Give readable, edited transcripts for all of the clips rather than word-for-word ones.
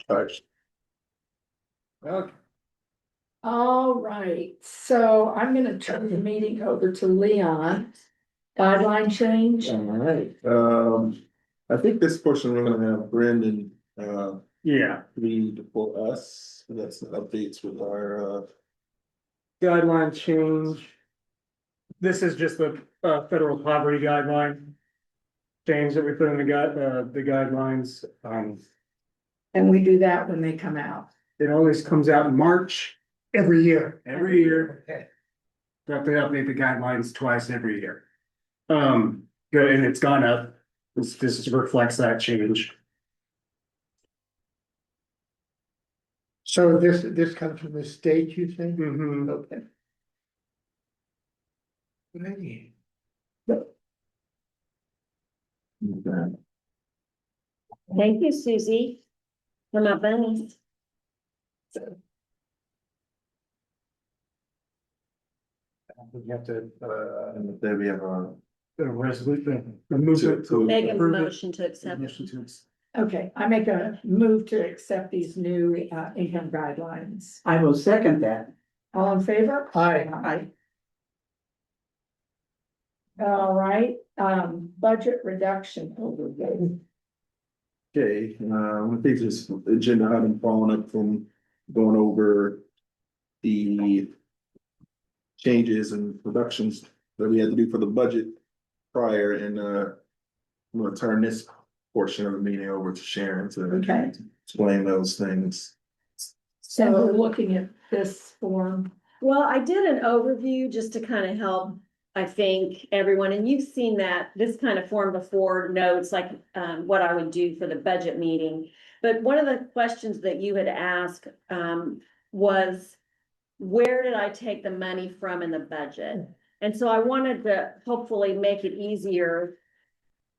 Touched. Okay. All right, so I'm gonna turn the meeting over to Leon. Guideline change. All right, I think this portion we're gonna have Brandon, Yeah, read for us. That's the updates with our, guideline change. This is just the federal poverty guideline. Change that we put in the guidelines. And we do that when they come out. It always comes out in March. Every year. Every year. We have to update the guidelines twice every year. Good, and it's gone up. This reflects that change. So this comes from the state, you think? Mhm. Okay. Ready. Thank you, Susie, for my bunnies. We have to, and then we have a. resolution. Make a Approve it. motion to accept. Motion to accept. Okay, I make a move to accept these new income guidelines. I will second that. All in favor? Aye. Aye. All right, budget reduction overview. Okay, I think this agenda item following up from going over the changes and reductions that we had to do for the budget prior, and I'm gonna turn this portion of the meeting over to Sharon to Okay, explain those things. so we're looking at this form. Well, I did an overview just to kind of help, I think, everyone, and you've seen this kind of form before, notes like what I would do for the budget meeting. But one of the questions that you had asked was, where did I take the money from in the budget? And so I wanted to hopefully make it easier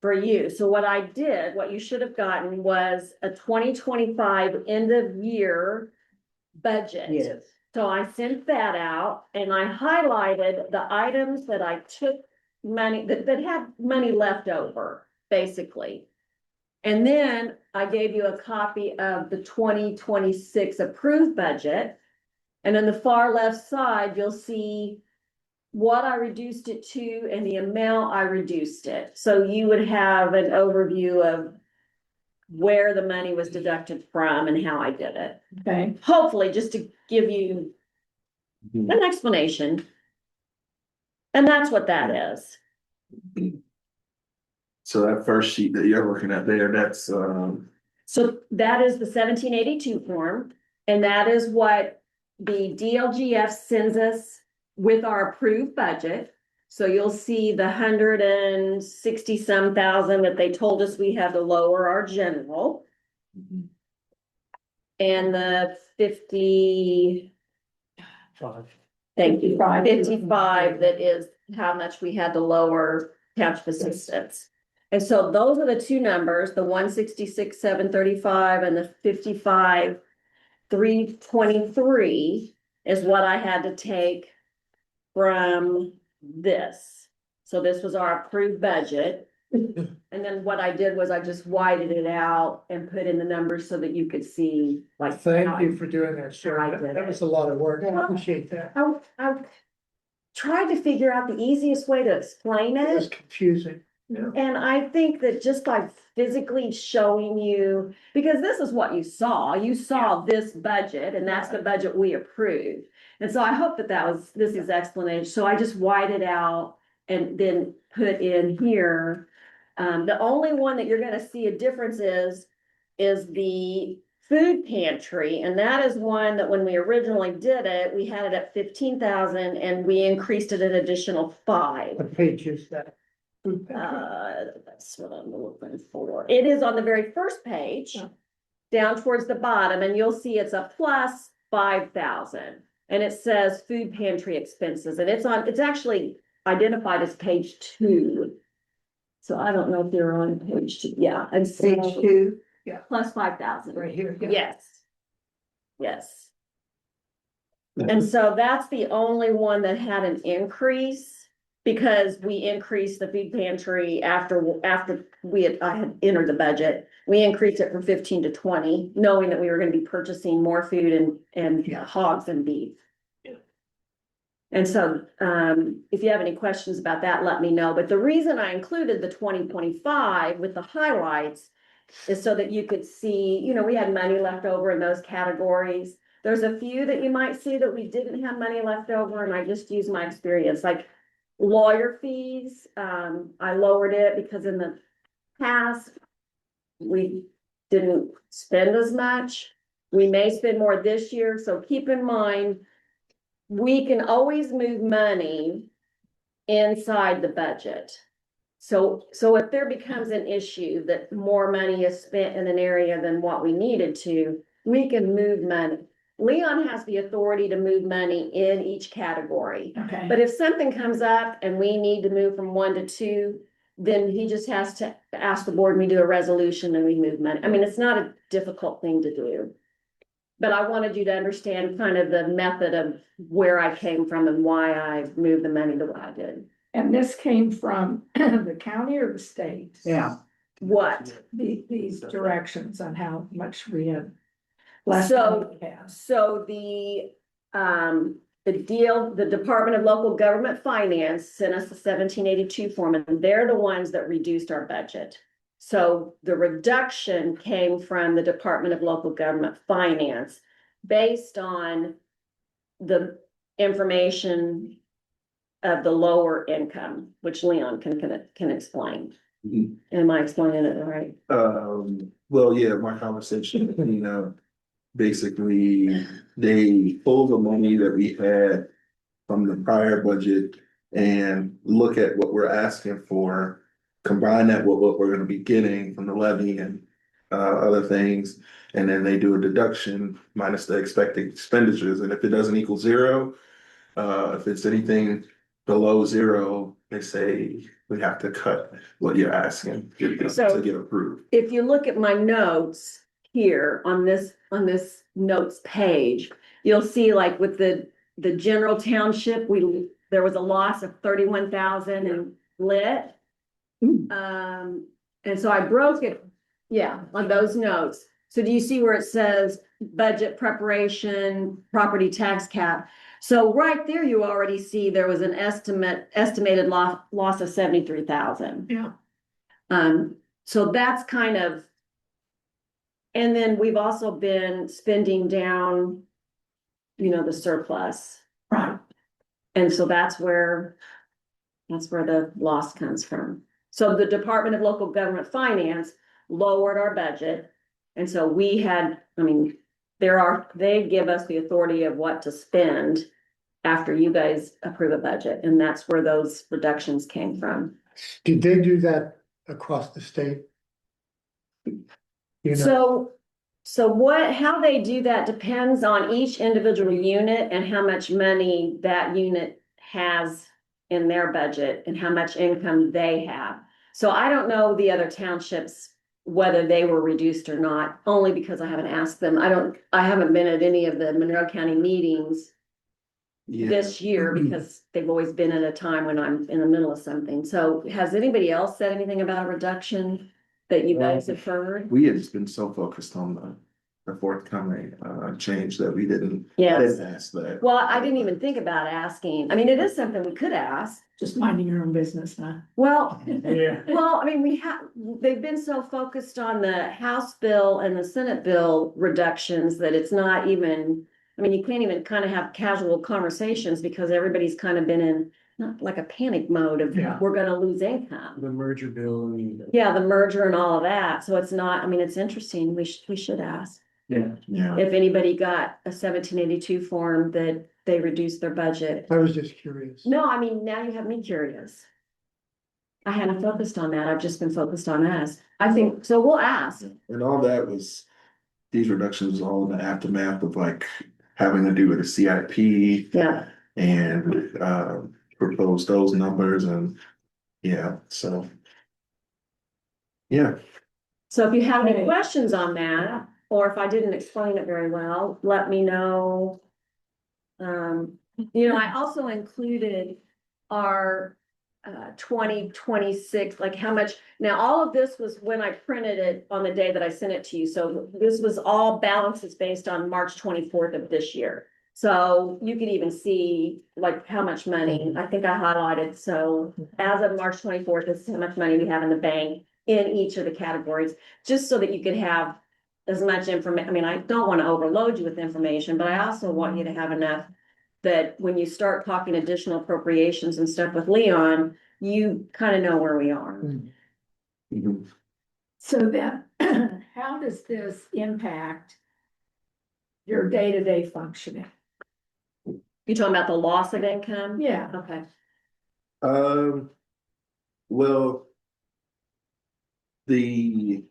for you. So what I did, what you should have gotten was a 2025 end of year budget. Yes. So I sent that out and I highlighted the items that I took money, that had money left over, basically. And then I gave you a copy of the 2026 approved budget. And on the far left side, you'll see what I reduced it to and the amount I reduced it. So you would have an overview of where the money was deducted from and how I did it. Okay, Hopefully, just to give you an explanation. And that's what that is. So that first sheet that you're looking at there, that's So that is the 1782 form, and that is what the DLGF sends us with our approved budget. So you'll see the 160 some thousand that they told us we had to lower our general. And the 50, thank you, 55, that is how much we had to lower township assistance. And so those are the two numbers, the 166, 735 and the 55, 323 is what I had to take from this. So this was our approved budget. And then what I did was I just widened it out and put in the numbers so that you could see like. how Thank I- you for doing that, Sharon. That was a lot of work. I appreciate that. I tried to figure out the easiest way to explain It was it. confusing. And I think that just by physically showing you, because this is what you saw this budget, and that's the budget we approved. And so I hope that this is explanation. So I just widened it out and then put in here. The only one that you're gonna see a difference is the food pantry. And that is one that when we originally did it, we had it at 15,000 and we increased it an additional 5. What page is that? That's what I'm looking for. It is on the very first page, down towards the bottom, and you'll see it's a plus 5,000. And it says food pantry expenses, and it's actually identified as page 2. So I don't know if they're on page 2. Yeah, and so Page 2. plus 5,000. Right here. yeah. Yes. Yes. And so that's the only one that had an increase. because we increased the food pantry after I had entered the budget. We increased it from 15 to 20, knowing that we were gonna be purchasing more food and hogs and beef. And so, if you have any questions about that, let me know. But the reason I included the 2025 with the highlights is so that you could see, we had money left over in those categories. There's a few that you might see that we didn't have money left over, and I just used my experience, like lawyer fees. I lowered it because in the past, we didn't spend as much. We may spend more this year, so keep in mind, we can always move money inside the budget. So if there becomes an issue that more money is spent in an area than what we needed to, we can move money. Leon has the authority to move money in each category. Okay. But if something comes up and we need to move from 1 to 2, then he just has to ask the board, and we do a resolution and we move money. I mean, it's not a difficult thing to do. But I wanted you to understand kind of the method of where I came from and why I moved the money the way I did. And this came from the county or the state? Yeah. What? These directions on how much we had. Less So- than we had. So the Department of Local Government Finance sent us the 1782 form, and they're the ones that reduced our budget. So the reduction came from the Department of Local Government Finance based on the information of the lower income, which Leon can explain. Mhm. Am I explaining it right? Well, yeah, my conversation, basically, they pull the money that we had from the prior budget and look at what we're asking for, combine that with what we're gonna be getting from the levy and other things, and then they do a deduction minus the expected expenditures, and if it doesn't equal zero, if it's anything below zero, they say we have to cut what you're asking to get approved. If you look at my notes here on this notes page, you'll see like with the general township, there was a loss of 31,000 in lit. And so I broke it, on those notes. So do you see where it says budget preparation, property tax cap? So right there, you already see there was an estimated loss of 73,000. Yeah. So that's kind of. And then we've also been spending down, the surplus. Right. And so that's where the loss comes from. So the Department of Local Government Finance lowered our budget. And so we had, they give us the authority of what to spend after you guys approve a budget. And that's where those reductions came from. Did they do that across the state? How they do that depends on each individual unit and how much money that unit has in their budget and how much income they have. So I don't know the other townships, whether they were reduced or not, only because I haven't asked them. I haven't been at any of the Monroe County meetings this year because they've always been at a time when I'm in the middle of something. So has anybody else said anything about a reduction that you guys have heard? We had just been so focused on the forthcoming change that we didn't Yes. ask that. Well, I didn't even think about asking. I mean, it is something we could ask. Just minding your own business, huh? Well, Yeah. they've been so focused on the House bill and the Senate bill reductions that it's not even, you can't even kind of have casual conversations because everybody's kind of been in not like a panic mode of Yeah. we're gonna lose income. The merger bill and. Yeah, the merger and all of that. So it's not, it's interesting. We should ask Yeah. Yeah, if anybody got a 1782 form that they reduced their budget. I was just curious. No, now you have me curious. I hadn't focused on that. I've just been focused on us. I think, so we'll ask. and all that was, these reductions was all in the aftermath of like having to do with the CIP Yeah. and propose those numbers and, so. Yeah, So if you have any Okay. questions on that, or if I didn't explain it very well, let me know. I also included our 2026, like how much, now all of this was when I printed it on the day that I sent it to you, so this was all balances based on March 24th of this year. So you can even see like how much money, I think I highlighted, so as of March 24th, this is how much money we have in the bank in each of the categories, just so that you could have as much information. I mean, I don't want to overload you with information, but I also want you to have enough that when you start talking additional appropriations and stuff with Leon, you kind of know where we are. Mhm. So then, how does this impact your day-to-day functioning? You talking about the loss of income? Yeah, Okay. Well. You're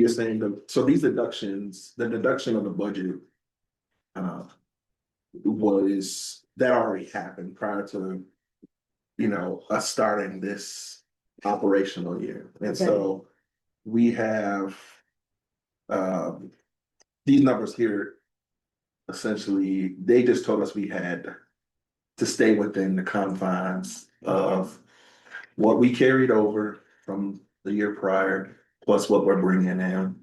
saying so these deductions, the deduction of the budget. That already happened prior to, us starting this operational year. And so we have, these numbers here, essentially, they just told us we had to stay within the confines of what we carried over from the year prior, plus what we're bringing in.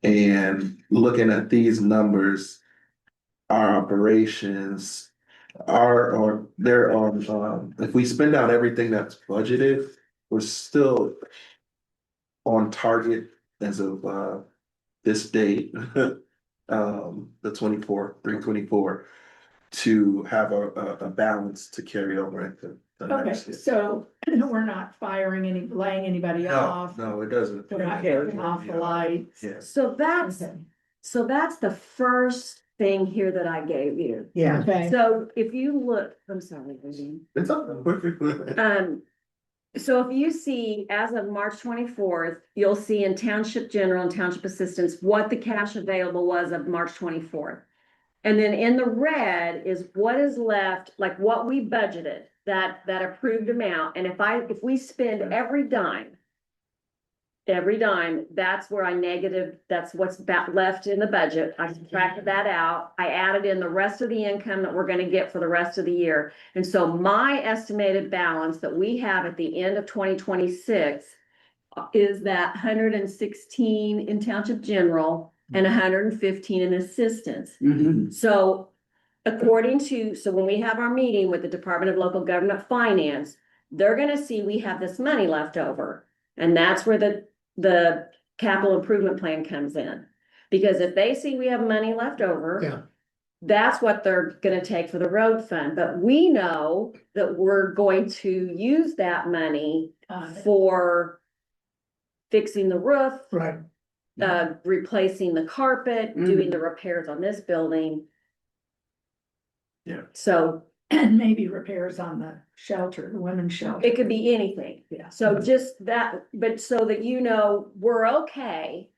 And looking at these numbers, our operations are, or they're on, if we spend out everything that's budgeted, we're still on target as of this date, the 3/24, to have a balance to carry over into the okay, next year. so we're not laying anybody off. No, it doesn't. We're not turning off the lights. Yes. So that's, Okay. so that's the first thing here that I gave you. Yeah. Okay, So if you look, I'm sorry, Vivian. It's up. So if you see, as of March 24th, you'll see in Township General and Township Assistance, what the cash available was of March 24th. And then in the red is what is left, like what we budgeted, that approved amount. And if we spend every dime, that's where that's what's left in the budget. I subtracted that out. I added in the rest of the income that we're gonna get for the rest of the year. And so my estimated balance that we have at the end of 2026 is that 116 in Township General and 115 in assistance. So so when we have our meeting with the Department of Local Government Finance, they're gonna see we have this money left over. And that's where the capital improvement plan comes in. Because if they see we have money left over. Yeah. That's what they're gonna take for the road fund. But we know that we're going to use that money for fixing the roof, Right. replacing the carpet, doing the repairs on this building. Yeah. So and maybe repairs on the shelter, the women's shelter. it could be anything. Yeah. So just that, but so that we're okay.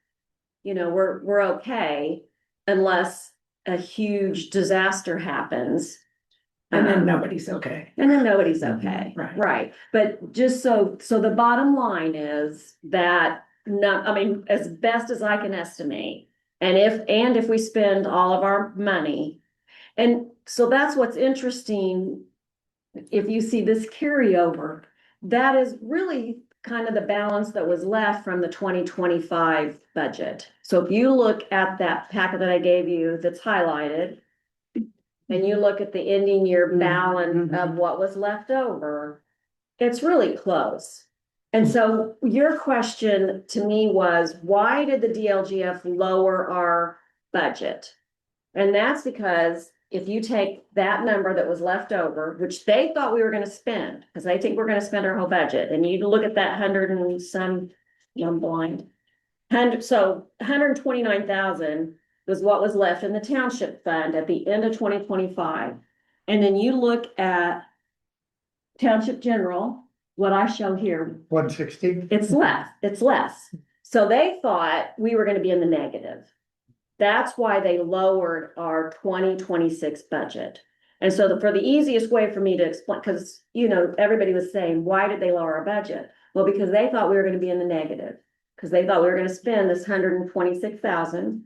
We're okay unless a huge disaster happens. And then nobody's okay. And then nobody's okay. Right. Right. But just so the bottom line is that as best as I can estimate, and if we spend all of our money, and so that's what's interesting. If you see this carryover, that is really kind of the balance that was left from the 2025 budget. So if you look at that packet that I gave you that's highlighted, and you look at the ending year balance of what was left over, it's really close. And so your question to me was, why did the DLGF lower our budget? And that's because if you take that number that was left over, which they thought we were gonna spend, because they think we're gonna spend our whole budget, and you look at that 100 and some, I'm blind. 129,000 was what was left in the township fund at the end of 2025. And then you look at Township General, what I show here, 160. it's less. So they thought we were gonna be in the negative. That's why they lowered our 2026 budget. And so for the easiest way for me to explain, because, everybody was saying, why did they lower our budget? Well, because they thought we were gonna be in the negative, because they thought we were gonna spend this 126,000.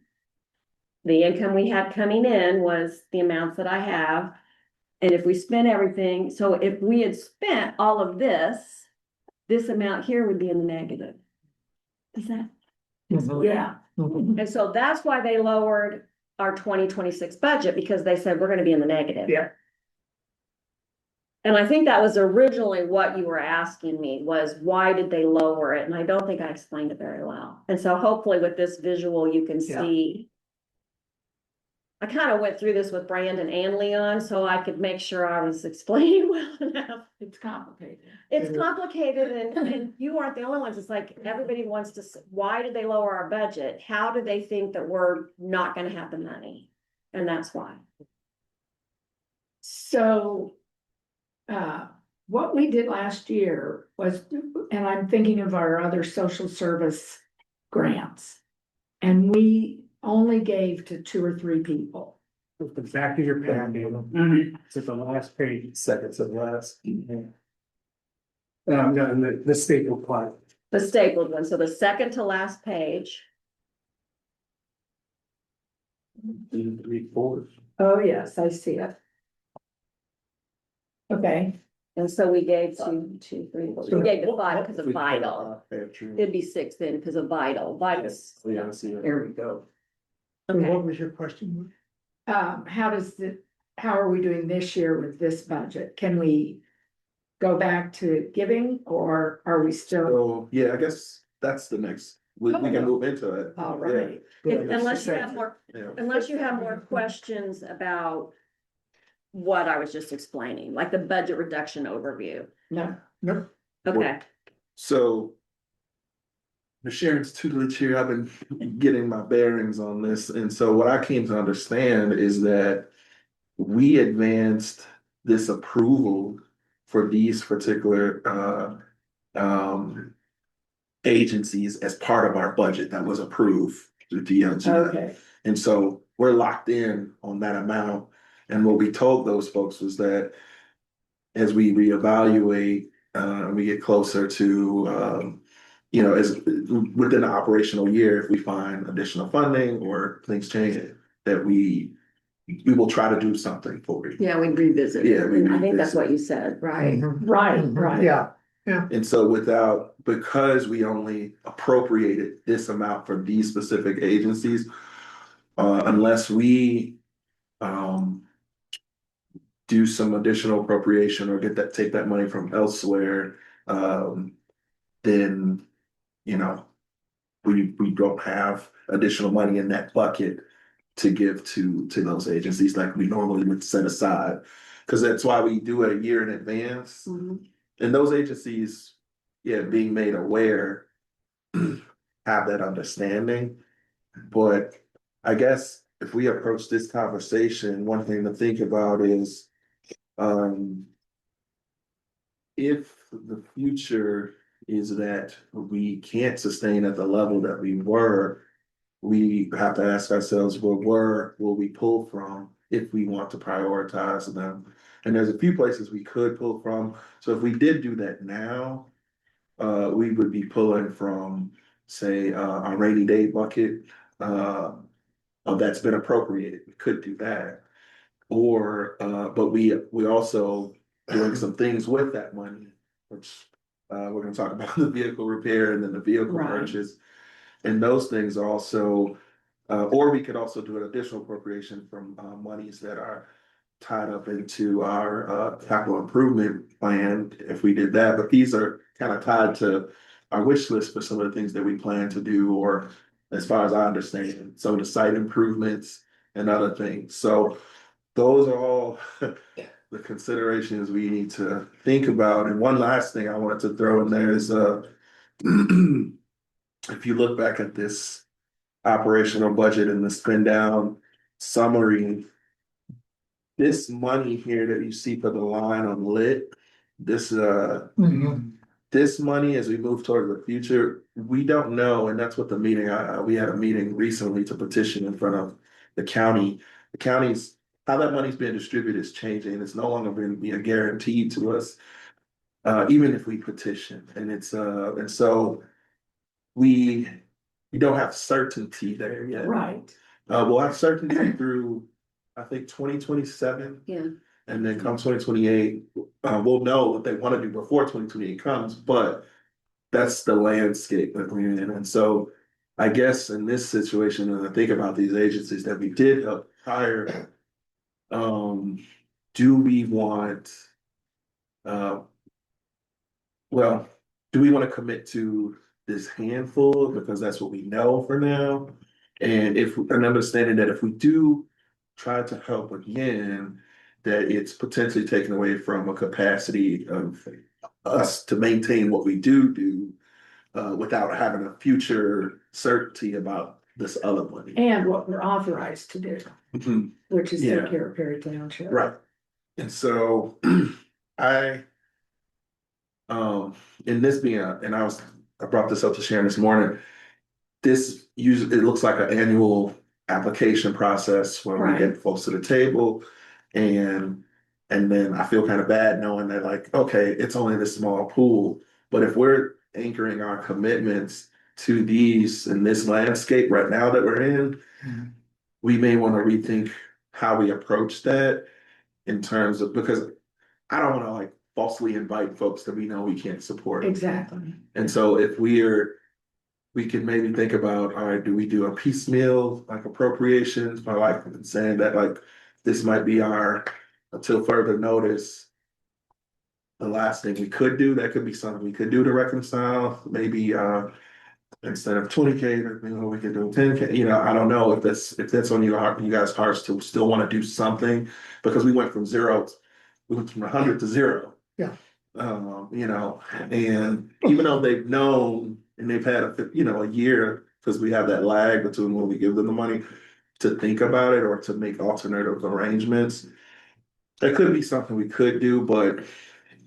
The income we had coming in was the amounts that I have. And if we spent everything, so if we had spent all of this amount here would be in the negative. Is that? Yeah. And so that's why they lowered our 2026 budget, because they said we're gonna be in the negative. Yeah. And I think that was originally what you were asking me, was why did they lower it? And I don't think I explained it very well. And so hopefully with this visual, you can Yeah. see. I kind of went through this with Brandon and Leon, so I could make sure I was explaining well enough. It's complicated. It's complicated and you aren't the only ones. It's like everybody wants to, why did they lower our budget? How do they think that we're not gonna have the money? And that's why. So, what we did last year was, and I'm thinking of our other social service grants. And we only gave to 2 or 3 people. It's the back of your packet. It's at the last page. Seconds of last. No, and the staple plot. The stapled one, so the second to last page. 2, 3, 4. Oh, yes, I see it. Okay, And so we gave 2, 2, 3, we gave the 5 because of vital. It'd be 6 then because of vital, vitals. Yeah, I see it. There we go. So Okay. what was your question? how are we doing this year with this budget? Can we go back to giving, or are we still, So, yeah, I guess that's the next, we can move into it. all right? Unless you have more, Yeah. unless you have more questions about what I was just explaining, like the budget reduction overview. No, No, Okay, So. Ms. Sharon's tutelage here, I've been getting my bearings on this, and so what I came to understand is that we advanced this approval for these particular agencies as part of our budget that was approved through DLG. okay, And so we're locked in on that amount, and what we told those folks was that as we reevaluate, we get closer to, as within the operational year, if we find additional funding or things change, that we will try to do something for you. yeah, we revisit. Yeah, we I think that's revisit. what you said. right, Mhm. right. Yeah, And so because we only appropriated this amount for these specific agencies, unless we do some additional appropriation or take that money from elsewhere, then, we don't have additional money in that bucket to give to those agencies like we normally would set aside. Cause that's why we do it a year in advance. Mhm. And those agencies, being made aware, have that understanding. But I guess if we approach this conversation, one thing to think about is, if the future is that we can't sustain at the level that we were, we have to ask ourselves, well, where will we pull from if we want to prioritize them? And there's a few places we could pull from. So if we did do that now, we would be pulling from, say, our rainy day bucket, that's been appropriated. We could do that. Or, but we also doing some things with that money, which we're gonna talk about the vehicle repair and then the vehicle Right. purchase. And those things are also, or we could also do an additional appropriation from monies that are tied up into our capital improvement plan if we did that. But these are kind of tied to our wish list for some of the things that we plan to do, or as far as I understand, some of the site improvements and other things. So those are all the considerations we need to think about. And one last thing I wanted to throw in there is, if you look back at this operational budget and the spend down summary, this money here that you see for the line on lit, this this money as we move toward the future, we don't know, and that's what the meeting, we had a meeting recently to petition in front of the county. The county's, how that money's being distributed is changing. It's no longer going to be a guarantee to us, even if we petition. And it's, and so we don't have certainty there yet. Right, We'll have certainty through, I think, 2027. Yeah. And then come 2028, we'll know what they want to do before 2028 comes, but that's the landscape that we're in. And so I guess in this situation, when I think about these agencies that we did help hire, do we want, uh, well, do we want to commit to this handful because that's what we know for now? And if, and understanding that if we do try to help again, that it's potentially taken away from a capacity of us to maintain what we do, without having a future certainty about this other money. And what we're authorized to do, Mhm. which is Yeah. take care of Perry Township. Right. And so I, in this being, and I brought this up to Sharon this morning. This usually, it looks like an annual application process where we Right. get folks to the table. And then I feel kind of bad knowing that like, okay, it's only this small pool. But if we're anchoring our commitments to these in this landscape right now that we're in, we may want to rethink how we approach that in terms of, because I don't want to like falsely invite folks that we know we can't support. Exactly. And so if we can maybe think about, all right, do we do a piecemeal like appropriations by like saying that like this might be our, until further notice, the last thing we could do, that could be something we could do to reconcile, maybe instead of 20K, we could do 10K, I don't know if that's on you guys' hearts to still want to do something, because we went from 100 to 0. Yeah. And even though they've known and they've had a year, because we have that lag between when we give them the money to think about it or to make alternative arrangements. That could be something we could do, but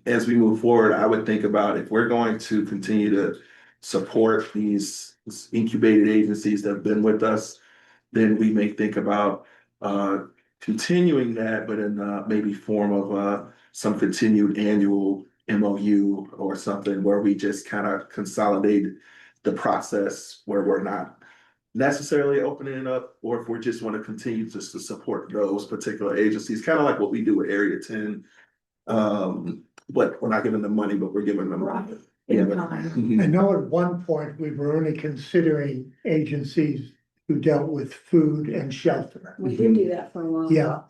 as we move forward, I would think about if we're going to continue to support these incubated agencies that have been with us, then we may think about continuing that, but in maybe form of some continued annual MOU or something where we just kind of consolidate the process where we're not necessarily opening it up, or if we just want to continue just to support those particular agencies, kind of like what we do with Area 10. But we're not giving them money, but we're giving them. Right. Yeah, In but- kind. Mhm. I know at one point we were only considering agencies who dealt with food and shelter. We did do that for a while. Yeah,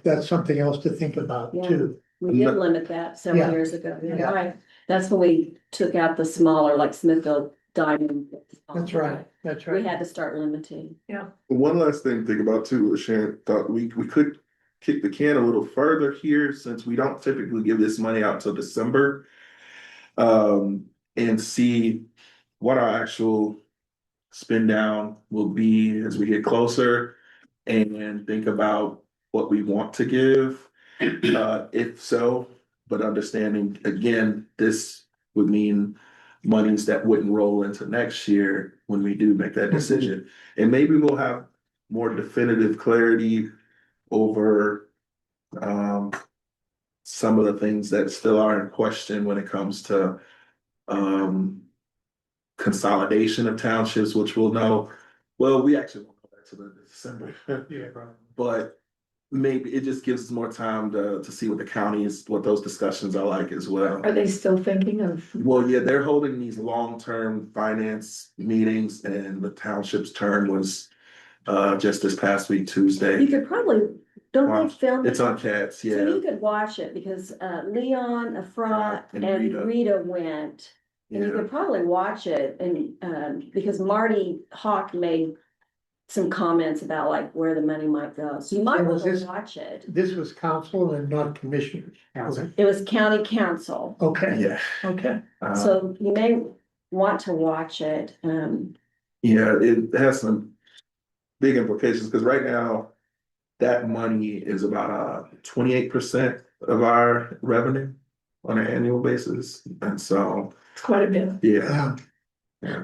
that's something else to think about Yeah. too. We did limit that several Yeah. years ago. You're Yeah. right. That's when we took out the smaller, like Smithfield Diamond. That's right, that's We right. had to start limiting. One last thing to think about too, Sharon thought we could kick the can a little further here, since we don't typically give this money out till December. And see what our actual spend down will be as we get closer, and think about what we want to give, if so, but understanding, again, this would mean monies that wouldn't roll into next year when we do make that decision. And maybe we'll have more definitive clarity over some of the things that still are in question when it comes to consolidation of townships, which we'll know, well, we actually won't know that till the December. Yeah, probably. But maybe it just gives us more time to see what the counties, what those discussions are like as well. Are they still thinking of, Well, yeah, they're holding these long-term finance meetings, and the township's turn was just this past week, You Tuesday. could probably, don't Wow. they film? It's it? on Cats, So you yeah. could watch it because Leon, Efrat And and Rita. Rita went. And you Yeah. could probably watch it and because Marty Hawk made some comments about like where the money might go. So you might And want was to this- watch it. This was council and not commissioners. Council. It was county council. Okay, Yeah. okay. So you may want to watch it. Yeah, it has some big implications, because right now, that money is about 28% of our revenue on an annual basis. And so, it's quite a bit. yeah,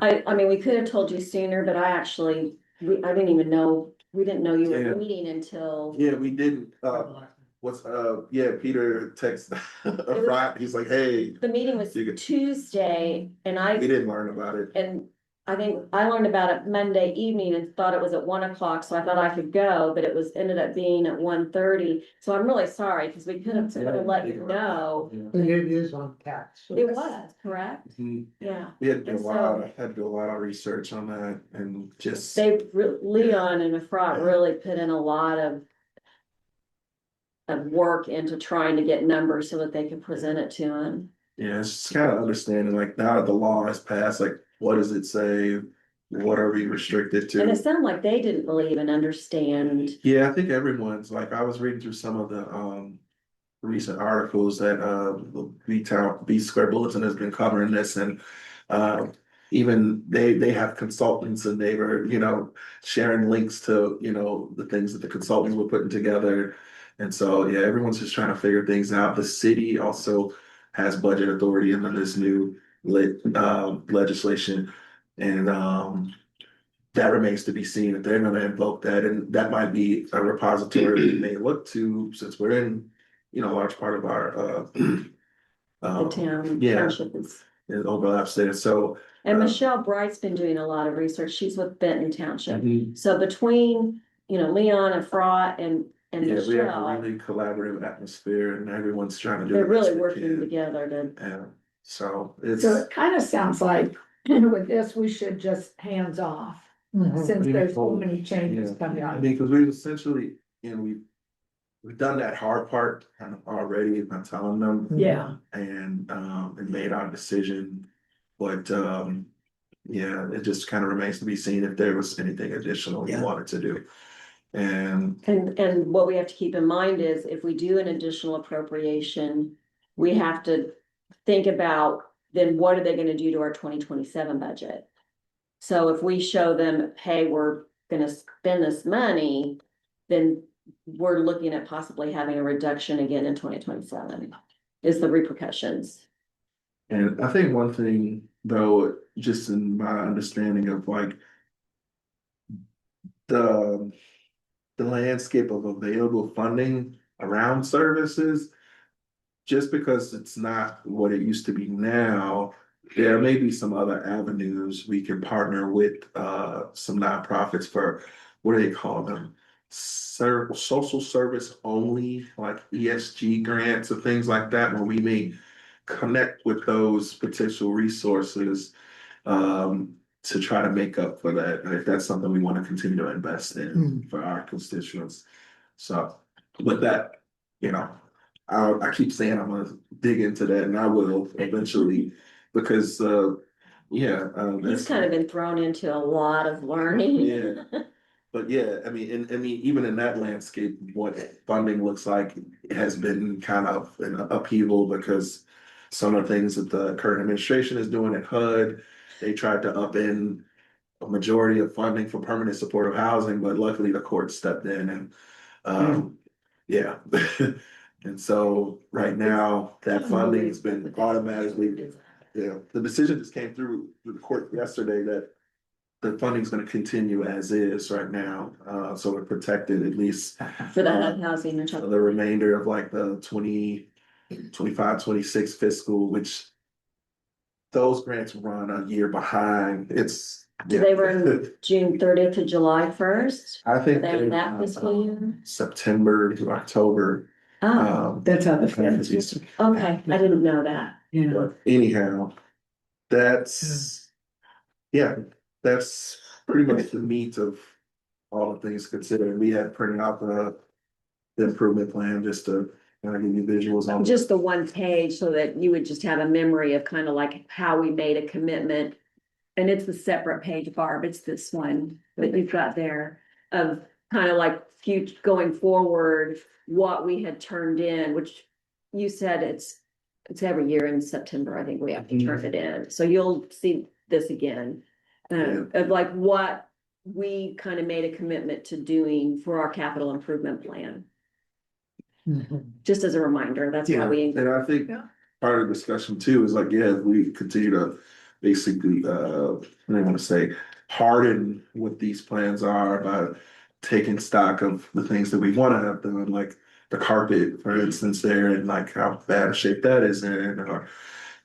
I mean, we could have told you sooner, but I didn't even know, we didn't know you Yeah. were meeting until. yeah, we didn't, Peter texted a Friday, he's like, hey, The meeting was You could- Tuesday and we didn't learn about it. and I think I learned about it Monday evening and thought it was at 1 o'clock, so I thought I could go, but it was, ended up being at 1:30. So I'm really sorry, because we could have let you know. And it is on tax. so It that's- was, correct? Mhm. Yeah. We had to do a And lot, so- I had to do a lot of research on that and just. Leon and Efrat really put in a lot of work into trying to get numbers so that they could present it to him. Yeah, it's just kind of understanding, like, now that the law has passed, like, what does it say? What are we restricted And it to? sounded like they didn't really even understand. Yeah, I think everyone's, like, I was reading through some of the, recent articles that, the B Square Bulletin has been covering this and, even they have consultants and they were, sharing links to, the things that the consultants were putting together. And so, yeah, everyone's just trying to figure things out. The city also has budget authority under this new legislation. And that remains to be seen if they're gonna invoke that, and that might be a repository we may look to since we're in, a large part of our The yeah, township is. it overlaps there, so. And Michelle Bright's been doing a lot of research. She's with Benton Township. Mhm. So between, Leon and Fraught and Yeah, we have a Michelle, really collaborative atmosphere and everyone's trying to do. they're the best really they working can. together to. Yeah, so it's. So it kind of sounds like with this, we should just hands off, Mhm. since We there's so hope, many changes yeah. coming I on. mean, because we've essentially, we've done that hard part kind of already, by telling them. Yeah, And made our decision. But yeah, it just kind of remains to be seen if there was anything additional we Yeah. wanted to do. And And what we have to keep in mind is if we do an additional appropriation, we have to think about then what are they gonna do to our 2027 budget? So if we show them, hey, we're gonna spend this money, then we're looking at possibly having a reduction again in 2027 is the repercussions. and I think one thing though, just in my understanding of like the the landscape of available funding around services, just because it's not what it used to be now, there may be some other avenues we can partner with some nonprofits for, what do they call them? Social service only, like ESG grants or things like that, where we may connect with those potential resources to try to make up for that, and if that's something we want to continue to invest in for our constituents. So with that, you know, I keep saying I'm gonna dig into that, and I will eventually, because yeah. He's kind of been thrown into a lot of learning. Yeah. But yeah, I mean, even in that landscape, what funding looks like has been kind of an upheaval because some of the things that the current administration is doing at HUD, they tried to up in a majority of funding for permanent supportive housing, but luckily the court stepped in and yeah. And so right now, that funding has been automatically, the decision just came through the court yesterday that the funding's gonna continue as is right now, so we're protected at least For the HUD housing and for stuff. the remainder of like the 25, 26 fiscal, which those grants run a year behind. It's. Do they run June 30th to July 1st? I think. Are they in that fiscal year? September to October. Oh, that's how the Feds feds. okay, I didn't know that. Yeah, But anyhow, that's, yeah, that's pretty much the meat of all the things considered. We had printed out the improvement plan just to kind of give you visuals on. Just the one page so that you would just have a memory of kind of like how we made a commitment. And it's a separate page, Barb, it's this one that you've got there of kind of like future going forward, what we had turned in, which you said it's every year in September, I think we have to turn it in. So you'll see this again. Of like what we kind of made a commitment to doing for our capital improvement plan. Mhm. Just as a reminder, that's why we. And I think Yeah. part of the discussion too is like, yeah, we continue to basically, what do I want to say, harden what these plans are by taking stock of the things that we want to have done, like the carpet, for instance, there, and like how bad a shape that is in,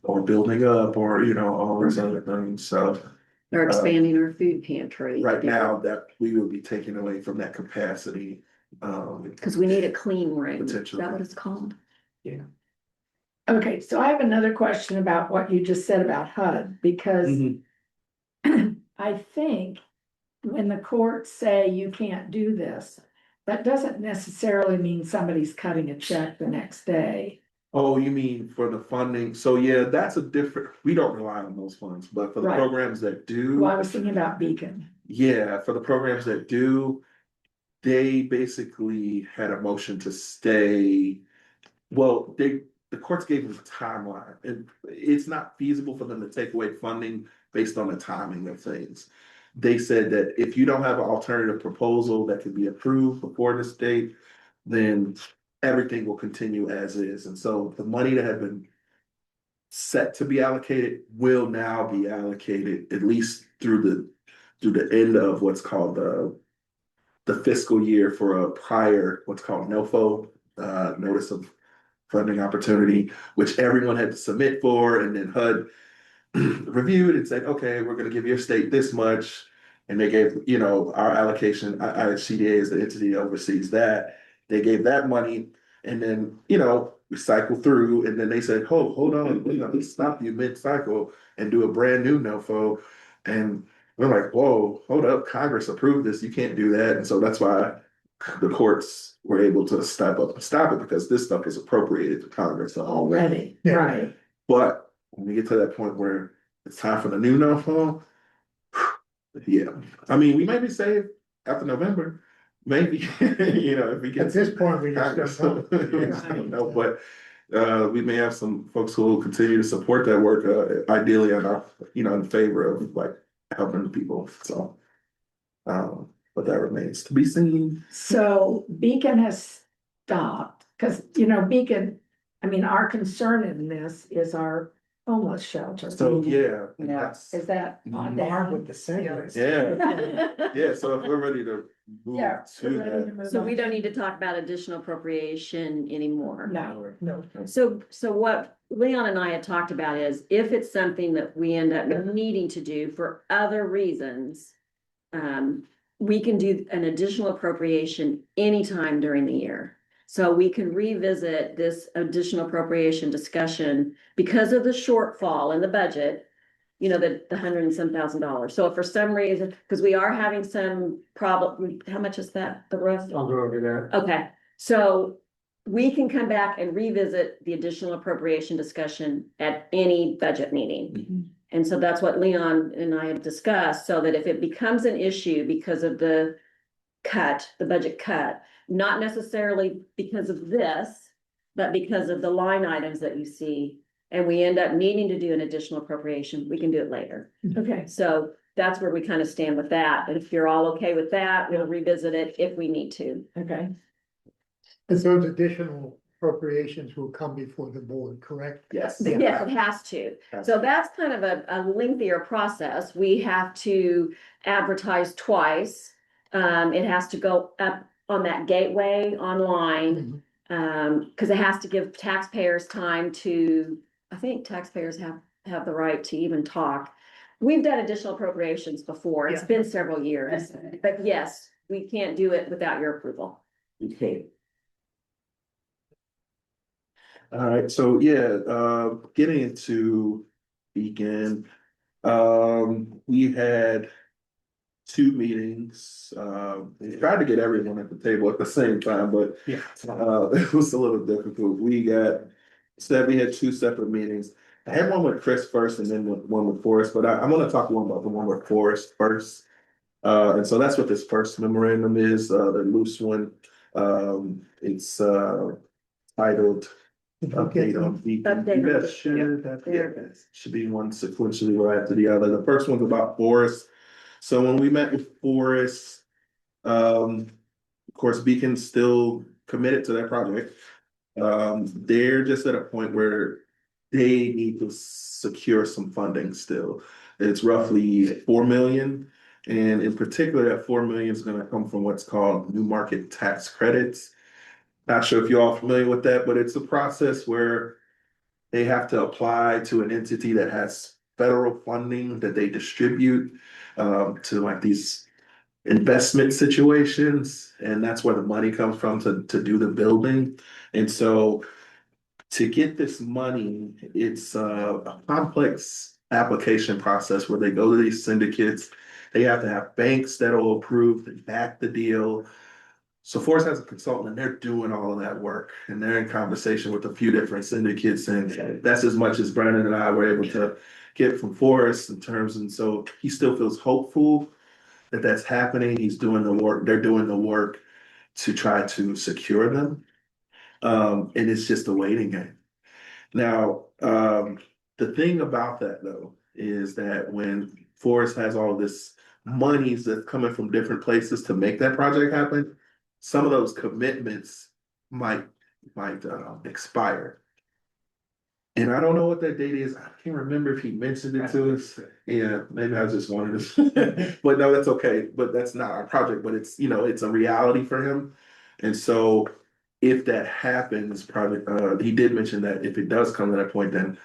or building up, or, all those other things, so. Or expanding our food pantry. right now that we will be taking away from that capacity. Cause we need a clean room. Is Potentially. that what it's called? Okay, so I have another question about what you just said about HUD, because Mhm. I think when the courts say you can't do this, that doesn't necessarily mean somebody's cutting a check the next day. Oh, you mean for the funding? So yeah, that's a different, we don't rely on those funds, but for the Right. programs that do. Well, I was thinking about Beacon. Yeah, for the programs that do, they basically had a motion to stay. Well, the courts gave them a timeline, and it's not feasible for them to take away funding based on the timing of things. They said that if you don't have an alternative proposal that can be approved before this date, then everything will continue as is. And so the money that had been set to be allocated will now be allocated at least through the end of what's called the fiscal year for a prior what's called NOFO, notice of funding opportunity, which everyone had to submit for, and then HUD reviewed and said, okay, we're going to give your state this much, and they gave our allocation. CDA is the entity that oversees that. They gave that money, and then we cycle through, and then they said, oh, hold on, we're going to stop you mid-cycle and do a brand new NOFO, and we're like, whoa, hold up, Congress approved this, you can't do that. And so that's why the courts were able to step up and stop it, because this stuff is appropriated to Congress Already, Yeah. right? But when we get to that point where it's time for the new NOFO, yeah, I mean, we might be saved after November, maybe, if we get. At this point, we just don't know. We just don't know, but we may have some folks who will continue to support that work, ideally on our, in favor of like helping people, so. But that remains to be seen. So Beacon has stopped, because, Beacon, I mean, our concern in this is our homeless shelter. So, yeah. Yeah, that's- is that on down? the singers. Yeah, so if we're ready to move Yeah, to we're ready to that. move So on. we don't need to talk about additional appropriation anymore. No, So what Leon and I had talked about is if it's something that we end up needing to do for other reasons, we can do an additional appropriation anytime during the year. So we can revisit this additional appropriation discussion because of the shortfall in the budget, the $100 and some thousand. So if for some reason, because we are having some problem, how much is that, the rest? I'll go over that. Okay, so we can come back and revisit the additional appropriation discussion at any budget meeting. And so that's what Leon and I have discussed, so that if it becomes an issue because of the budget cut, not necessarily because of this, but because of the line items that you see, and we end up needing to do an additional appropriation, we can do it later. okay, So that's where we kind of stand with that. And if you're all okay with that, we'll revisit it if we need to. okay. But those additional appropriations will come before the board, correct? Yes. Yes, it has to. So that's kind of a lengthier process. We have to advertise twice. It has to go up on that gateway online. Because it has to give taxpayers time to, I think taxpayers have the right to even talk. We've done additional appropriations before. It's Yeah. been several years, but yes, we can't do it without your approval. Okay. All right, so yeah, getting into Beacon, we had two meetings. We tried to get everyone at the table at the same time, but Yeah. it was a little difficult. We had two separate meetings. I had one with Chris first and then one with Forrest, but I'm gonna talk one about the one with Forrest first. And so that's what this first memorandum is, the loose one. It's titled Update on Beacon. Update on Yeah, Beacon. should be one sequentially right after the other. The first one's about Forrest. So when we met with Forrest, of course, Beacon's still committed to that project. They're just at a point where they need to secure some funding still. It's roughly 4 million. And in particular, that 4 million is going to come from what's called new market tax credits. Not sure if you're all familiar with that, but it's a process where they have to apply to an entity that has federal funding that they distribute to like these investment situations, and that's where the money comes from to do the building. And so to get this money, it's a complex application process where they go to these syndicates. They have to have banks that'll approve and back the deal. So Forrest has a consultant and they're doing all of that work and they're in conversation with a few different syndicates, and that's as much as Brandon and I were able to get from Forrest in terms, and so he still feels hopeful that that's happening. He's doing the work, they're doing the work to try to secure them. And it's just a waiting game. Now, the thing about that though is that when Forrest has all this monies that's coming from different places to make that project happen, some of those commitments might expire. And I don't know what that date is. I can't remember if he mentioned it to us. Yeah, maybe I just wanted to, but no, that's okay. But that's not our project, but it's, you know, it's a reality for him. And so if that happens, probably, he did mention that if it does come to that point, then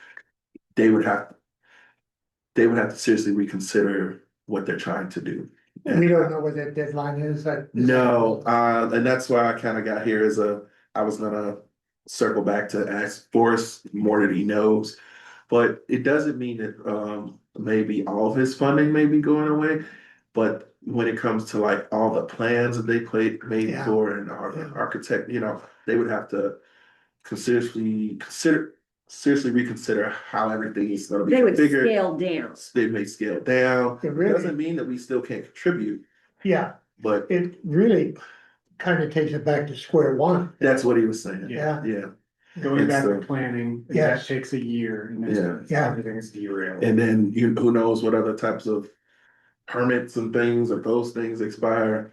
they would have, they would have to seriously reconsider what they're trying to do. We don't know what that deadline is, that. No, and that's why I kind of got here as I was gonna circle back to ask Forrest more that he knows. But it doesn't mean that maybe all of his funding may be going away. But when it comes to like all the plans that they made Yeah. for and our Yeah. architect, you know, they would have to seriously reconsider how everything is gonna be They would configured. scale down. They may scale down. It It really- doesn't mean that we still can't contribute, Yeah, but it really kind of takes it back to square one. that's what he was saying. Yeah. Yeah. Going back to And so- planning, and Yes. that takes a year, and then Yeah. Yeah. everything is derailed. And then who knows what other types of permits and things, if those things expire.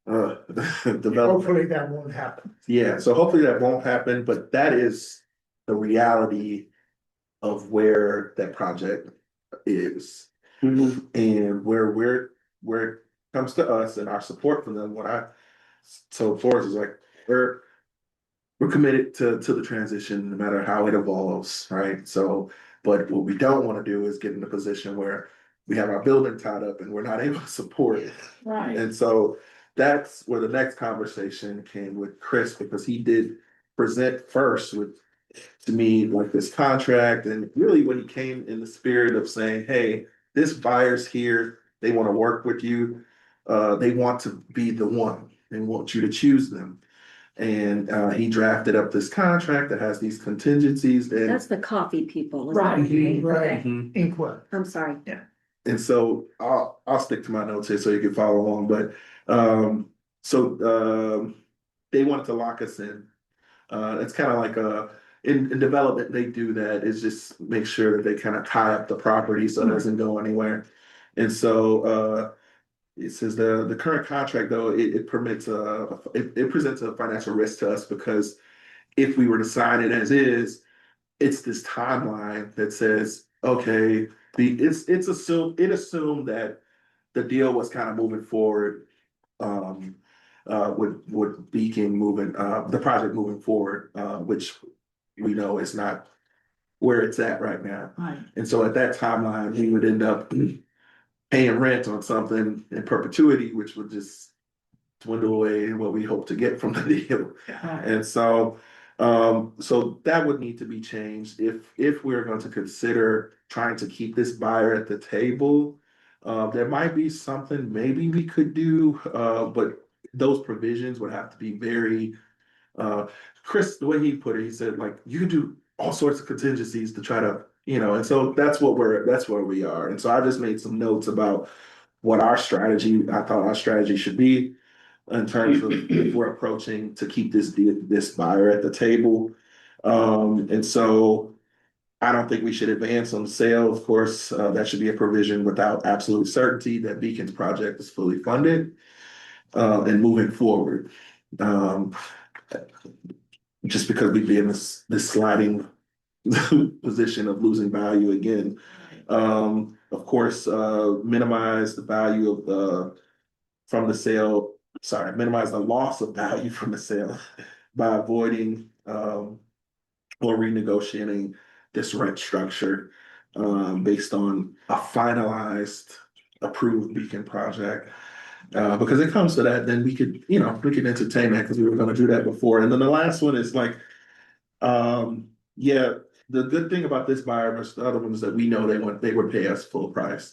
Development. Hopefully that won't happen. Yeah, so hopefully that won't happen, but that is the reality of where that project is. And where it comes to us and our support for them, what I told Forrest is like, we're committed to the transition, no matter how it evolves, right? So, but what we don't want to do is get in a position where we have our building tied up and we're not able to support it. Right. And so that's where the next conversation came with Chris, because he did present first with, to me, like this contract, and really when he came in the spirit of saying, hey, this buyer's here, they want to work with you. They want to be the one, they want you to choose them. And he drafted up this contract that has these contingencies and. That's the coffee people. is that Right. Right. Mhm. Inkwell. I'm sorry. And so I'll stick to my notes here so you can follow along, but they wanted to lock us in. It's kind of like in development, they do that, is just make sure that they kind of tie up the property so it doesn't go anywhere. And so it says the current contract, though, it permits it presents a financial risk to us, because if we were to sign it as is, it's this timeline that says, okay, it assumed that the deal was kind of moving forward, with Beacon moving, the project moving forward, which we know is not where it's at right now. Right. And so at that timeline, he would end up paying rent on something in perpetuity, which would just dwindle away in what we hope to get from the deal. Right. And so, so that would need to be changed if we're going to consider trying to keep this buyer at the table. There might be something maybe we could do, but those provisions would have to be very, Chris, the way he put it, he said, like, you can do all sorts of contingencies to try to, you know, and so that's where we are. And so I just made some notes about what I thought our strategy should be in terms of if we're approaching to keep this buyer at the table. And so I don't think we should advance on the sale. Of course, that should be a provision without absolute certainty that Beacon's project is fully funded, and moving forward. Just because we'd be in this sliding position of losing value again. Of course, minimize the value of from the sale, minimize the loss of value from the sale by avoiding or renegotiating this rent structure. based on a finalized approved beacon project. Because it comes to that, then we could, we could entertain that because we were gonna do that before. And then the last one is like, yeah, the good thing about this buyer versus the other one is that we know they would pay us full price.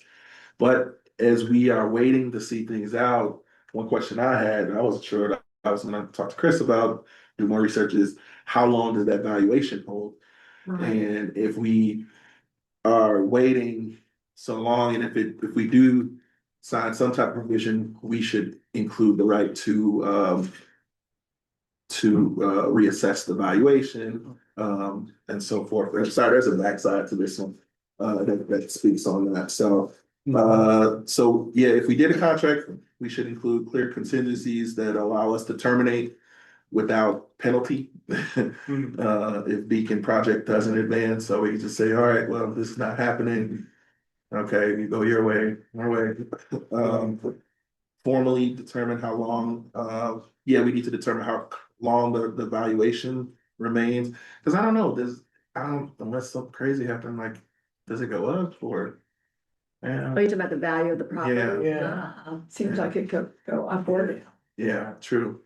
But as we are waiting to see things out, one question I had, and I wasn't sure, that I was gonna talk to Chris about, do more research, is how long does that valuation hold? Right, And if we are waiting so long, and if we do sign some type of provision, we should include the right to reassess the valuation, and so forth. And sorry, there's a backside to this one, that speaks on that. So, so yeah, if we did a contract, we should include clear contingencies that allow us to terminate without penalty. If Beacon project doesn't advance, so we can just say, all right, well, this is not happening. Okay, you go your way, our way. Formally determine how long, yeah, we need to determine how long the valuation remains. Cause I don't know, unless something crazy happened, like, does it go up or? Are Yeah, you talking about the value of the property? Yeah. seems like it could go upward. yeah, true.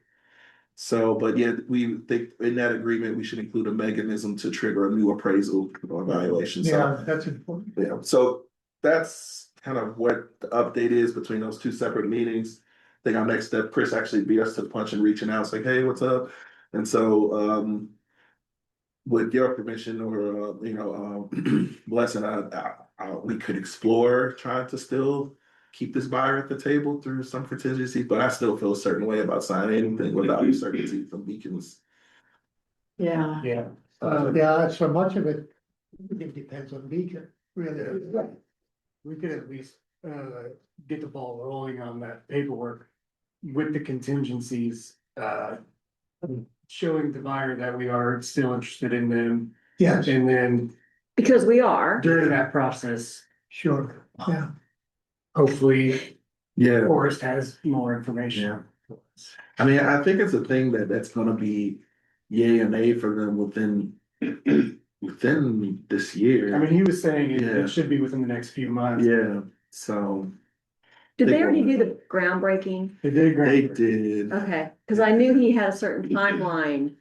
So, but yeah, we think in that agreement, we should include a mechanism to trigger a new appraisal or evaluation. So, Yeah, that's important. yeah, so that's kind of what the update is between those two separate meetings. I think our next step, Chris actually beat us to the punch and reaching out, it's like, hey, what's up? And so, with your permission or, blessing, we could explore trying to still keep this buyer at the table through some contingency, but I still feel a certain way about signing anything without certainty from Beacon's. Yeah, Yeah. Yeah, so much of it, it depends on Beacon, really. We could at least get the ball rolling on that paperwork with the contingencies, showing the buyer that we are still interested in them. Yes, And then Because we are. during that process, sure, yeah. hopefully Yeah. Forrest has more information. I mean, I think it's a thing that's gonna be yay and nay for them within this year. I mean, he was saying Yeah. it should be within the next few months. Yeah, so Did they already do the groundbreaking? They did they great. did. Okay, because I knew he had a certain timeline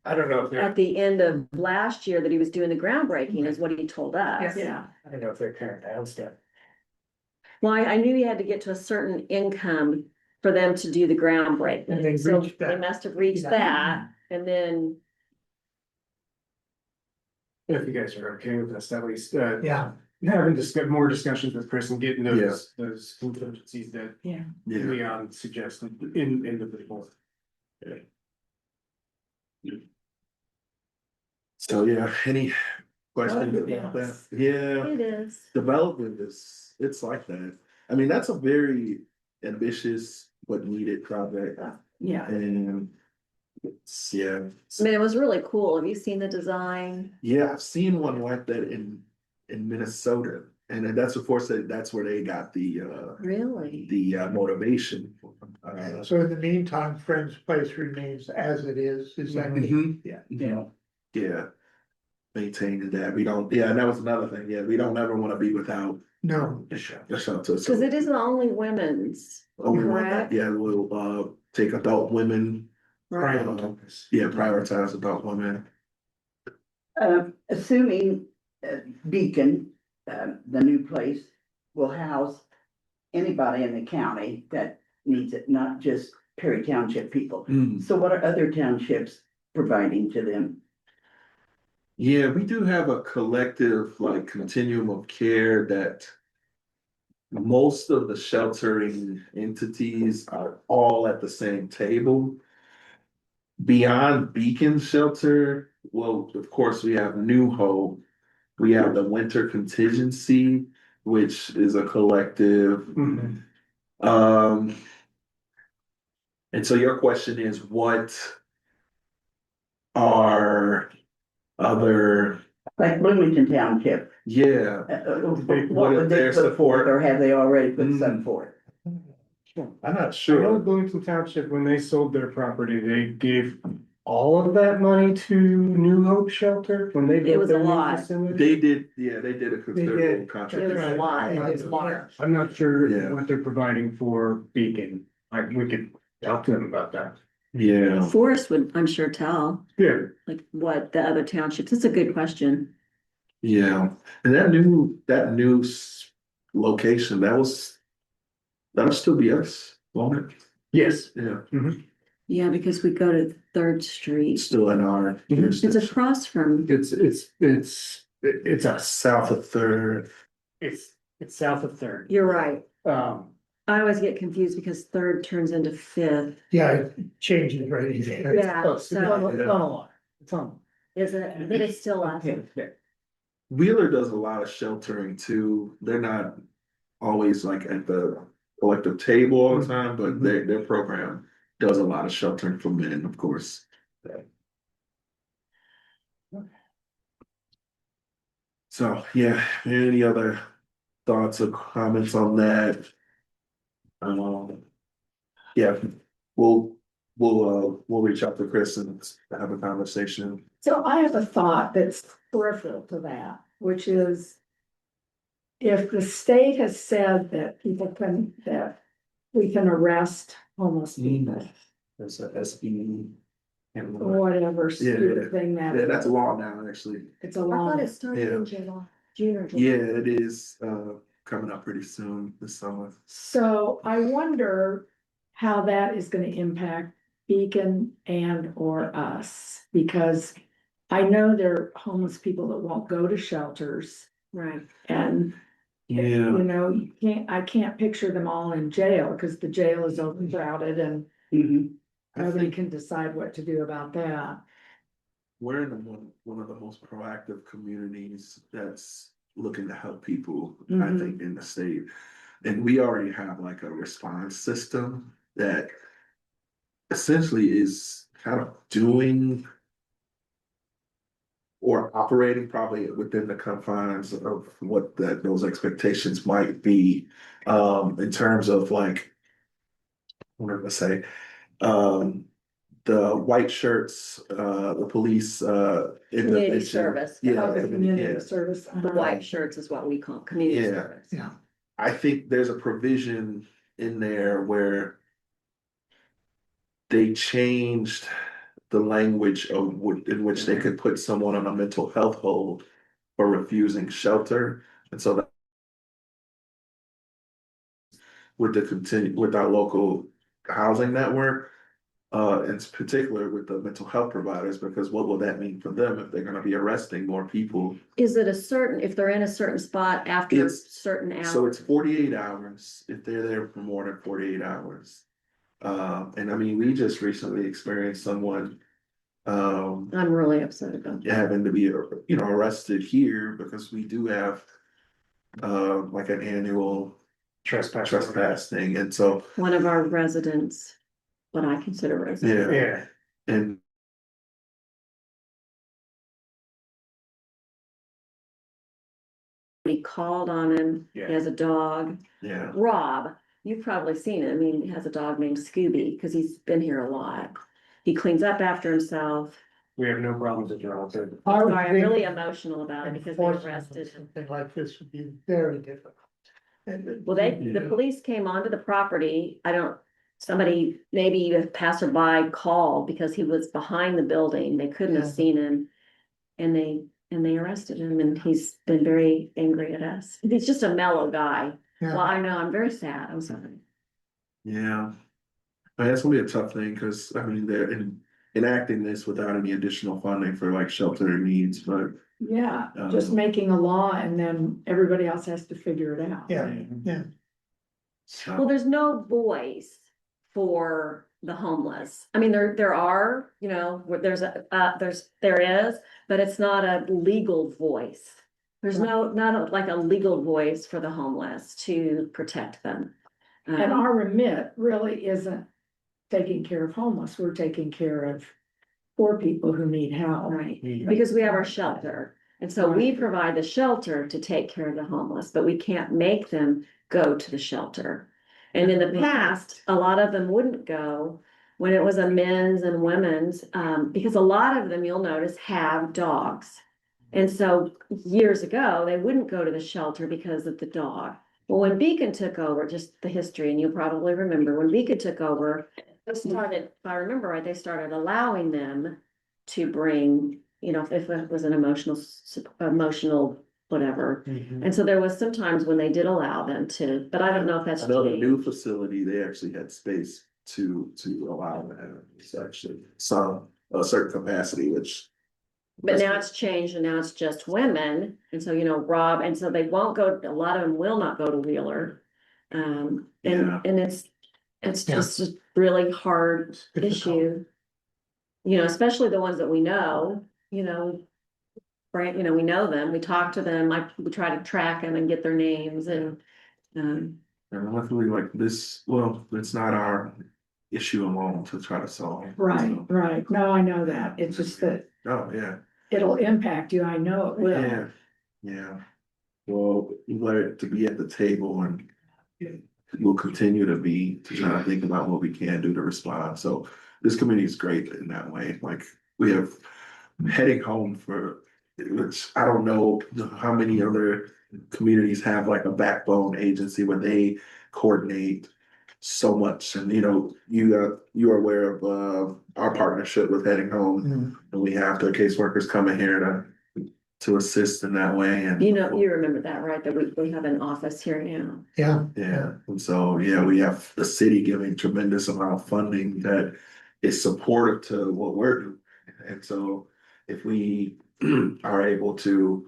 I don't know if they're, at the end of last year that he was doing the groundbreaking is what he told us. yeah, I don't know if they're tearing down stuff. Well, I knew he had to get to a certain income for them to do the And groundbreaking, they so reached they that. must have reached Yeah. that, and then, If you guys are okay with us, at least, Yeah, having more discussions with Chris and getting those contingencies that yeah. Yeah, Leon suggested in the report. so yeah, any questions Oh, about that? yes. Yeah, it is. development it's like that. I mean, that's a very ambitious but needed project, Yeah, and yeah. I mean, it was really cool. Have you seen the design? Yeah, I've seen one like that in Minnesota, and then that's of course that's where they got the Really? motivation. so in the meantime, Friend's Place remains as it is that? Mhm. Yeah. Yeah, maintaining that. We don't, yeah, and that was another thing. Yeah, we don't ever want to be without No, a shelter. So Because it isn't only women's, only one that, correct? yeah, we'll take adult women. Right. Yeah, prioritize adult women. Assuming Beacon, the new place, will house anybody in the county that needs it, not just Perry Township people. Mm. So what are other townships providing to them? Yeah, we do have a collective like continuum of care that most of the sheltering entities are all at the same table. Beyond Beacon Shelter, well, of course, we have New Hope. We have the Winter Contingency, which is a collective. Um, and so your question is, what are other, Like Bloomington Township, yeah, what would they put forth, or have they already put some Mm. forth? I'm not I know sure. Bloomington Township, when they sold their property, they gave all of that money to New Hope Shelter when they It built was a their new lot. facility? They did, yeah, they did a considerable It was a contribution. lot. Yeah. It was large. I'm not sure Yeah. what they're providing for Beacon. Like, we could talk to them about that. Yeah, Forrest would, I'm sure, tell, Yeah. like, what the other townships, it's a good question. yeah, and that new location, that'll still be us, won't it? Yes. Yeah, Yeah, because we go to Third Street. still in our Mhm. It's jurisdiction. across from, It's us. South of Third. It's south of Third. you're right. Um, I always get confused because Third turns into Fifth. Yeah, it changes right there. Yeah, oh, so so it's on a lot. It's on. is it, but it's still us. Yeah. Wheeler does a lot of sheltering too. They're not always like at the collective table all the time, but their program does a lot of sheltering for men, of course. So, yeah, any other thoughts or comments on that? Yeah, we'll reach out to Chris and have a conversation. So I have a thought that's peripheral to that, which is. If the state has said that that we can arrest homeless people, There's a SB. or whatever stupid thing that. Yeah, that's law now, actually. It's a I law. thought it started Yeah. in June or July. Yeah, it is coming up pretty soon this summer. So I wonder how that is gonna impact Beacon and or us, because I know there are homeless people that won't go to shelters Right. and, Yeah, you know, I can't picture them all in jail because the jail is overcrowded and Mhm. I nobody think can decide what to do about that. we're in one of the most proactive communities that's looking to help people, I Mhm. think, in the state. And we already have like a response system that essentially is kind of doing or operating probably within the confines of what those expectations might be, in terms of like, what am I gonna say? The white shirts, the police, Community intervention. service. Yeah, Oh, the community yeah. service. The white shirts is what we call community Yeah. service. Yeah. I think there's a provision in there where they changed the language of in which they could put someone on a mental health hold for refusing shelter. And so that with our local housing network, in particular with the mental health providers, because what will that mean for them if they're gonna be arresting more people? Is it a certain, if they're in a certain spot after It's- certain hours? So it's 48 hours if they're there for more than 48 hours. And I mean, we just recently experienced someone I'm really upset about that. having to be, arrested here because we do have like an annual trespass thing. And so, One of our residents, what I consider residents. yeah, and He called on him, he has a dog, yeah, Rob, you've probably seen it, I mean, he has a dog named Scooby, because he's been here a lot. He cleans up after himself. We have no problems with your alter. I would Sorry, I'm think really emotional about it because they enforcement of arrested him. something like this would be very difficult. Well, the Yeah. police came onto the property, somebody, maybe a passerby called because he was behind the building, they couldn't have Yeah. seen him. And they arrested him and he's been very angry at us. He's just a mellow guy. Well, Yeah, I know, I'm very sad, I'm sorry. yeah. But that's gonna be a tough thing because I mean, they're enacting this without any additional funding for like shelter needs, but Yeah, just making a law and then everybody else has to figure it out. yeah, yeah. so. Well, there's no voice for the homeless. I mean, there are, there is, but it's not a legal voice. There's not a legal voice for the homeless to protect them. And our remit really isn't taking care of homeless, we're taking care of poor people who need help. Right, because we have our shelter. And so we provide the shelter to take care of the homeless, but we can't make them go to the shelter. And in the past, a lot of them wouldn't go when it was a men's and women's, because a lot of them, you'll notice, have dogs. And so years ago, they wouldn't go to the shelter because of the dog. Well, when Beacon took over, just the history, and you'll probably remember, when Beacon took over, they started, if I remember right, they started allowing them to bring, you know, if it was an emotional whatever. And so there was some times when they did allow them to, but I don't know if that's I know the new changed. facility, they actually had space to allow that. It's actually a certain capacity, which. But now it's changed and now it's just women. And so, you know, Rob, and so they won't go, a lot of them will not go to Wheeler. Yeah. And it's just a really hard issue. You know, especially the ones that we know, you know, right, you know, we know them, we talk to them, we try to track them and get their names and, And luckily, like this, well, it's not our issue alone to try to solve. Right, So. right. No, I know that. It's just that Oh, yeah. it'll impact you. I know it will. Yeah, yeah. Well, we glad to be at the table and we'll continue to be, to try to think about what we can do to respond. So this committee is great in that way. Like we have heading home for, which I don't know how many other communities have like a backbone agency where they coordinate so much. And you know, you are aware of our partnership with Heading Home, and we have the caseworkers coming here to assist in that way. And you know, you remember that, right? That we have an office here now. Yeah. yeah, and so yeah, we have the city giving tremendous amount of funding that is supportive to what we're doing. And so if we are able to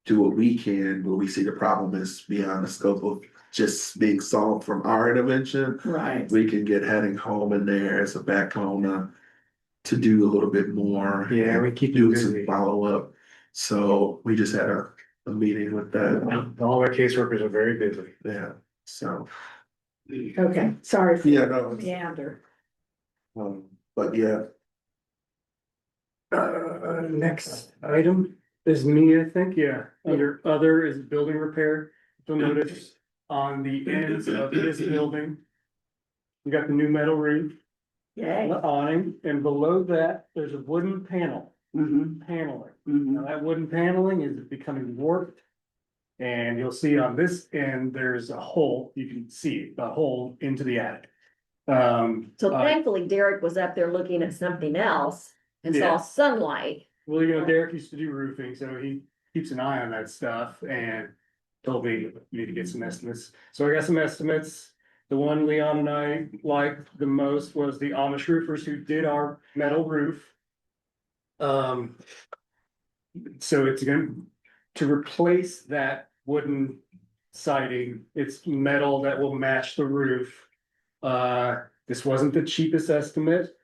do what we can, but we see the problem is beyond the scope of just being solved from our intervention, Right. we can get Heading Home in there as a backbone to do a little bit more. Yeah, we keep you do some busy. follow-up. So we just had a meeting with that. All our caseworkers are very busy. Yeah, so. Okay, sorry for Yeah, no, meander. but yeah, Next item is me, I think, yeah, under other is building repair. You'll notice on the ends of this building. We got the new metal roof, Yay. the awning, and below that, there's a wooden paneling. Now that wooden paneling is becoming warped. And you'll see on this end, there's a hole, you can see a hole into the attic. So thankfully Derek was up there looking at something else and saw Yeah. sunlight. Well, you know, Derek used to do roofing, so he keeps an eye on that stuff and told me we need to get some estimates. So I got some estimates. The one Leon and I liked the most was the Amish roofers who did our metal roof. So it's going to replace that wooden siding. It's metal that will match the roof. This wasn't the cheapest estimate,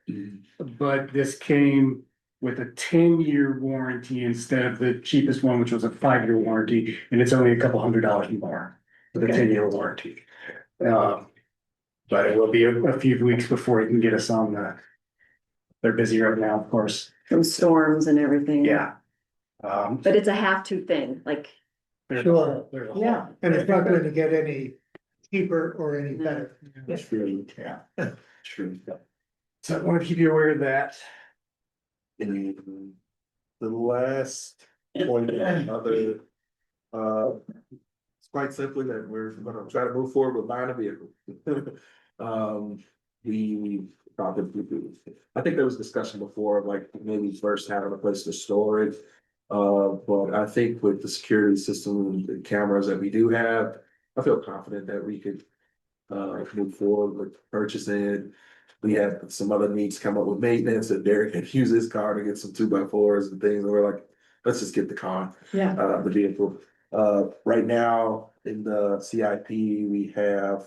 but this came with a 10-year warranty instead of the cheapest one, which was a 5-year warranty, and it's only a couple $100 more for the 10-year warranty. But it will be a few weeks before he can get us on they're busy right now, of course. From storms and everything. Yeah. But it's a have-to thing, like, There's Sure. there's a Yeah. And it's not going to get any cheaper or any better. that's true. Yeah. True. So I want to keep you aware of that. And the last point, other, it's quite simply that we're gonna try to move forward with buying a vehicle. We probably, I think there was discussion before, of like maybe first having a place to store it. But I think with the security system and the cameras that we do have, I feel confident that we could move forward with purchasing. We had some other needs come up with maintenance, and Derek had used his car to get some 2x4s and things, and we're like, let's just get the car, Yeah. the vehicle. Right now in the CIP, we have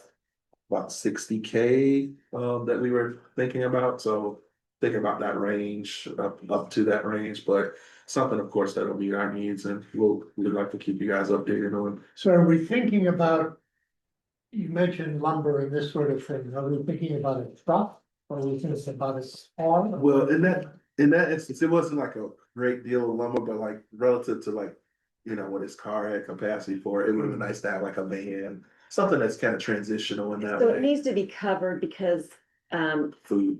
about 60K that we were thinking about, so thinking about that range, up to that range, but something, of course, that'll meet our needs, and we'd like to keep you guys updated on. So are we thinking about, you mentioned lumber and this sort of thing, are we thinking about a truck? Or are we thinking about a farm? Well, in that instance, it wasn't like a great deal of lumber, but like relative to like, you know, what his car had capacity for, it would have been nice to have like a van, something that's kind of transitional in that so it way. needs to be covered because, Food.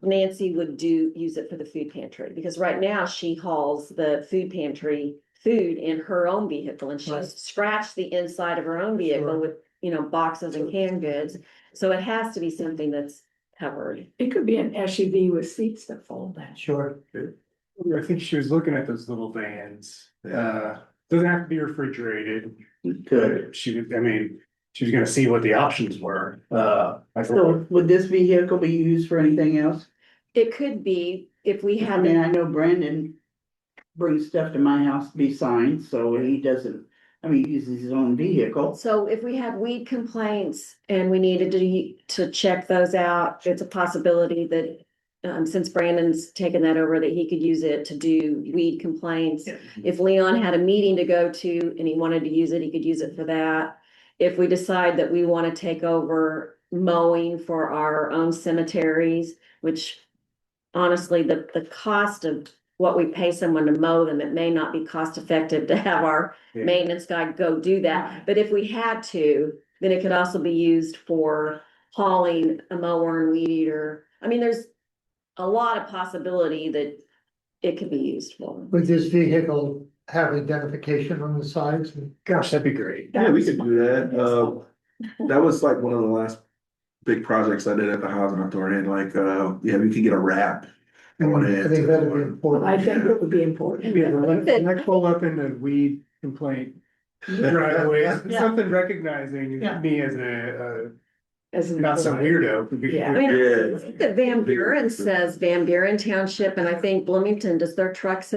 Nancy would use it for the food pantry, because right now she hauls the food pantry food in her own vehicle, and Right. she's scratched the inside of her own vehicle Sure. with, boxes and canned goods. So it has to be something that's covered. It could be an SUV with seats that fold down. Sure. I think she was looking at those little vans, doesn't have to be refrigerated. Good. But she would, I mean, she was gonna see what the options were, I So thought, would this vehicle be used for anything else? It could be if we I had, mean, I know Brandon brings stuff to my house to be signed, so he doesn't, he uses his own vehicle. so if we had weed complaints and we needed to check those out, it's a possibility that. Since Brandon's taken that over, that he could use it to do weed complaints. If Leon had a meeting to go to and he wanted to use it, he could use it for that. If we decide that we want to take over mowing for our own cemeteries, which honestly, the cost of what we pay someone to mow them, it may not be cost effective to have our Yeah. maintenance guy go do that. But if we had to, then it could also be used for hauling a mower and weed eater. I mean, there's a lot of possibility that it could be used for. Would this vehicle have identification on the sides? gosh, that'd be great. Yeah, we could do that. That was like one of the last big projects I did at the housing authority, like, we could get a wrap on I it. think that'd be Well, important. I think it would be important. Yeah, let's pull up in the weed complaint driveway, Yeah. something recognizing Yeah. me as a, As an not some employee. weirdo. would be- Yeah. I mean, Yeah. I think that Van Buren says Van Buren Township, and I think Bloomington, does their trucks